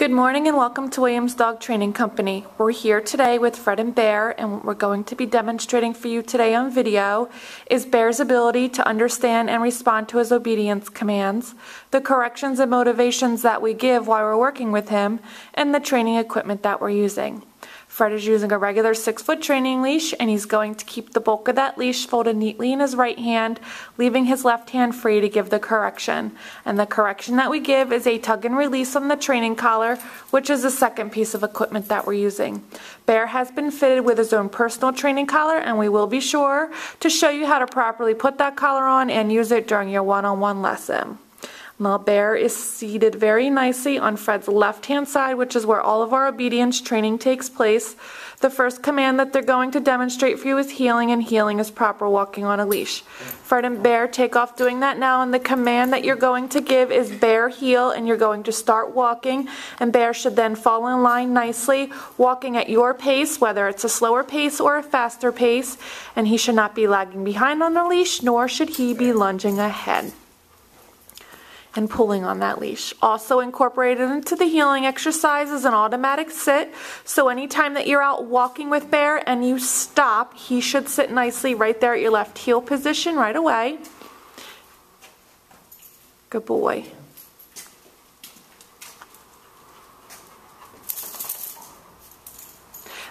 Good morning and welcome to Willaims Dog Training Company. We're here today with Fred and Bear, and what we're going to be demonstrating for you today on video is Bear's ability to understand and respond to his obedience commands, the corrections and motivations that we give while we're working with him, and the training equipment that we're using. Fred is using a regular 6-foot training leash, and he's going to keep the bulk of that leash folded neatly in his right hand, leaving his left hand free to give the correction. And the correction that we give is a tug and release on the training collar, which is the second piece of equipment that we're using. Bear has been fitted with his own personal training collar, and we will be sure to show you how to properly put that collar on and use it during your one-on-one lesson. Now Bear is seated very nicely on Fred's left-hand side, which is where all of our obedience training takes place. The first command that they're going to demonstrate for you is heeling, and heeling is proper walking on a leash. Fred and Bear take off doing that now, and the command that you're going to give is Bear heel, and you're going to start walking, and Bear should then fall in line nicely, walking at your pace, whether it's a slower pace or a faster pace, and he should not be lagging behind on the leash, nor should he be lunging ahead and pulling on that leash. Also incorporated into the heeling exercise is an automatic sit. So anytime that you're out walking with Bear and you stop, he should sit nicely right there at your left heel position right away. Good boy.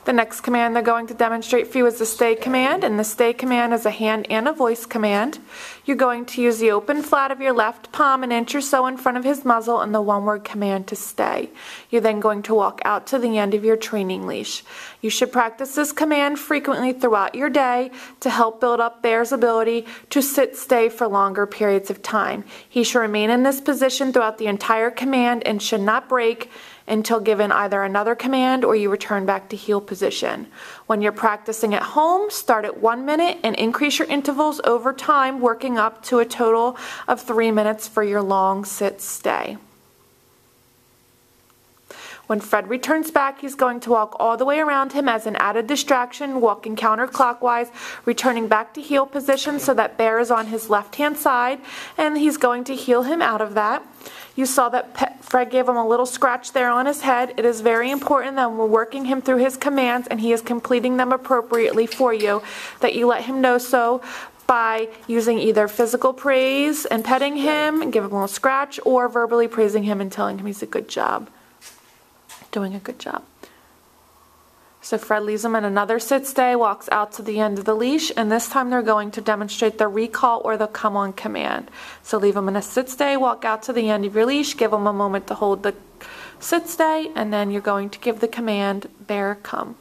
The next command they're going to demonstrate for you is the stay command, and the stay command is a hand and a voice command. You're going to use the open flat of your left palm an inch or so in front of his muzzle and the one-word command to stay. You're then going to walk out to the end of your training leash. You should practice this command frequently throughout your day to help build up Bear's ability to sit-stay for longer periods of time. He should remain in this position throughout the entire command and should not break until given either another command or you return back to heel position. When you're practicing at home, start at 1 minute and increase your intervals over time, working up to a total of 3 minutes for your long sit-stay. When Fred returns back, he's going to walk all the way around him as an added distraction, walking counterclockwise, returning back to heel position so that Bear is on his left-hand side, and he's going to heel him out of that. You saw that Fred gave him a little scratch there on his head. It is very important that when we're working him through his commands and he is completing them appropriately for you, that you let him know so by using either physical praise and petting him and give him a little scratch, or verbally praising him and telling him he's a good job. Doing a good job. So Fred leaves him in another sit-stay, walks out to the end of the leash, and this time they're going to demonstrate the recall or the come-on command. So leave him in a sit-stay, walk out to the end of your leash, give him a moment to hold the sit-stay, and then you're going to give the command, Bear, come.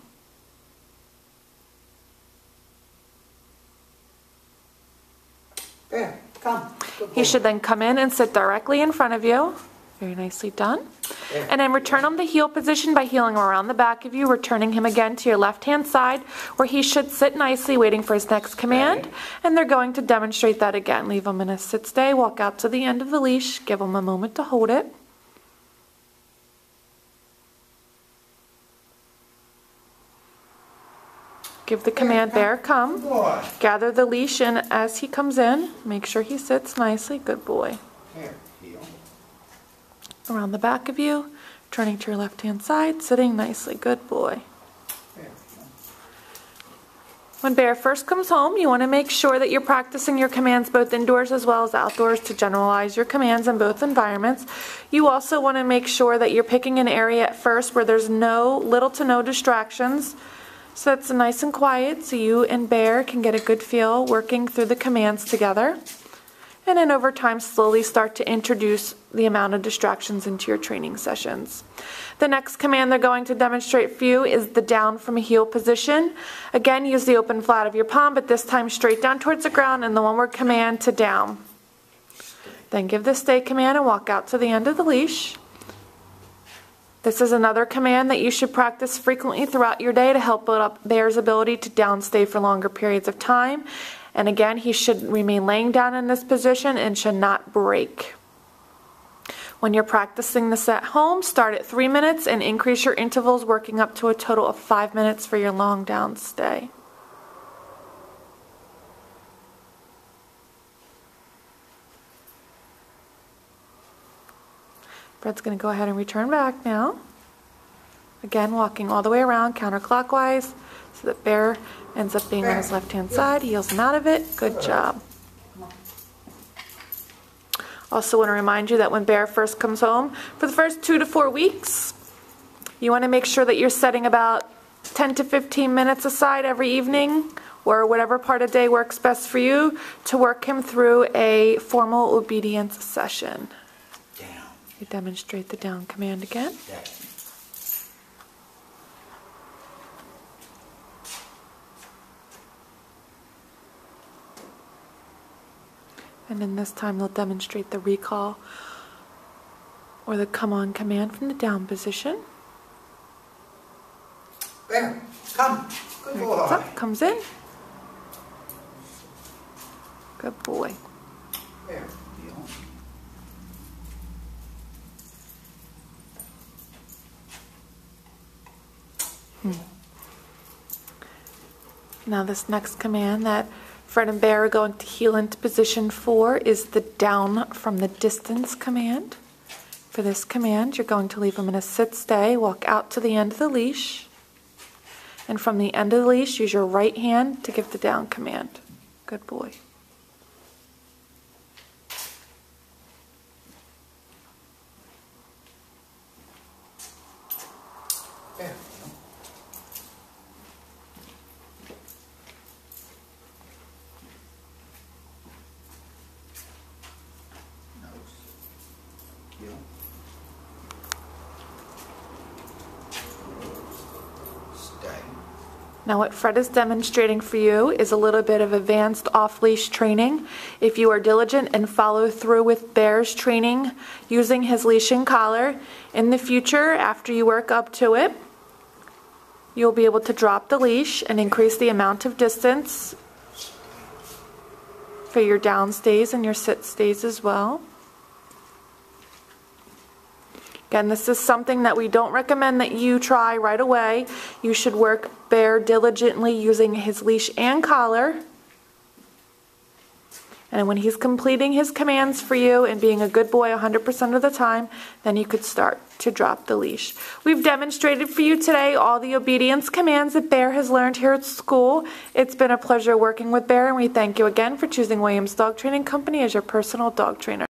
Bear, come. He should then come in and sit directly in front of you. Very nicely done. And then return him to heel position by heeling around the back of you, returning him again to your left-hand side, where he should sit nicely waiting for his next command. And they're going to demonstrate that again. Leave him in a sit-stay, walk out to the end of the leash, give him a moment to hold it. Give the command, Bear, come. Gather the leash in as he comes in. Make sure he sits nicely. Good boy. Around the back of you, turning to your left-hand side, sitting nicely. Good boy. When Bear first comes home, you want to make sure that you're practicing your commands both indoors as well as outdoors to generalize your commands in both environments. You also want to make sure that you're picking an area at first where there's little to no distractions, so it's nice and quiet so you and Bear can get a good feel working through the commands together. And then over time, slowly start to introduce the amount of distractions into your training sessions. The next command they're going to demonstrate for you is the down from a heel position. Again, use the open flat of your palm, but this time straight down towards the ground, and the one-word command to down. Then give the stay command and walk out to the end of the leash. This is another command that you should practice frequently throughout your day to help build up Bear's ability to downstay for longer periods of time. And again, he should remain laying down in this position and should not break. When you're practicing this at home, start at 3 minutes and increase your intervals, working up to a total of 5 minutes for your long down stay. Fred's going to go ahead and return back now. Again, walking all the way around counterclockwise so that Bear ends up being on his left-hand side. He heels him out of it. Good job. Also want to remind you that when Bear first comes home, for the first 2 to 4 weeks, you want to make sure that you're setting about 10 to 15 minutes aside every evening, or whatever part of the day works best for you, to work him through a formal obedience session. Down. You demonstrate the down command again. Down. And then this time they'll demonstrate the recall or the come on command from the down position. Bear, come. Good boy. Up, comes in. Good boy. Bear, Now this next command that Fred and Bear are going to heel into position for is the down from the distance command. For this command, you're going to leave him in a sit-stay, walk out to the end of the leash, and from the end of the leash, use your right hand to give the down command. Good boy. Bear. Now what Fred is demonstrating for you is a little bit of advanced off-leash training. If you are diligent and follow through with Bear's training using his leash and collar, in the future, after you work up to it, you'll be able to drop the leash and increase the amount of distance for your down stays and your sit stays as well. Again, this is something that we don't recommend that you try right away. You should work Bear diligently using his leash and collar. And when he's completing his commands for you and being a good boy 100% of the time, then you could start to drop the leash. We've demonstrated for you today all the obedience commands that Bear has learned here at school. It's been a pleasure working with Bear, and we thank you again for choosing Willaims Dog Training Company as your personal dog trainer.